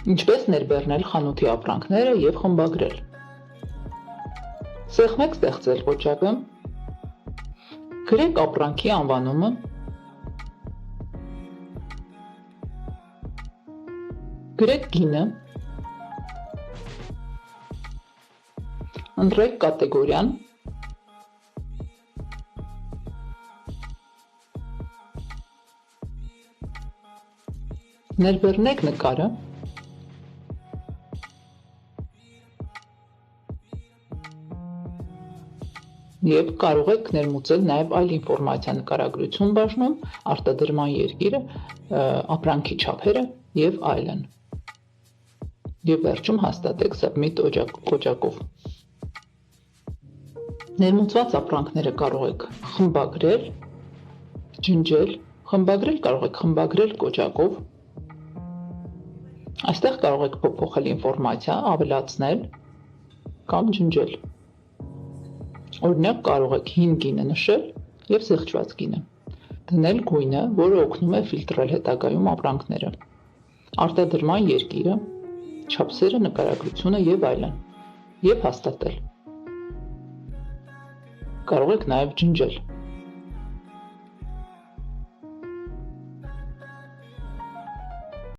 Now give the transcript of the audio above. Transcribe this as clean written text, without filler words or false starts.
Ինչպես ներբեռնել խանութի ապրանքները և խմբագրել։ Սեղմեք ստեղծել կոճակը, գրեք ապրանքի անվանումը, գրեք գինը, ընտրեք կատեգորիան, ներբեռնեք նկարը, և կարող եք ներմուծել նաև այլ ինֆորմացիա նկարագրություն բաժնում, արտադրման երկիրը, ապրանքի չափերը և այլն։ Եվ վերջում հաստատեք Submit կոճակով։ Ներմուծված ապրանքները կարող եք խմբագրել, ջնջել, խմբագրել կարող եք խմբագրել կոճակով, այստեղ կարող եք փոփոխել ինֆորմացիա, ավելացնել կամ ջնջել։ Օրինակ կարող եք հին գինը նշել և զեղչված գինը, դնել գույնը, որը օգնում է ֆիլտրել հետագայում ապրանքները, արտադրման երկիրը, չափսերը, նկարագրությունը և այլն, և հաստատել։ Կարող եք նաև ջնջել։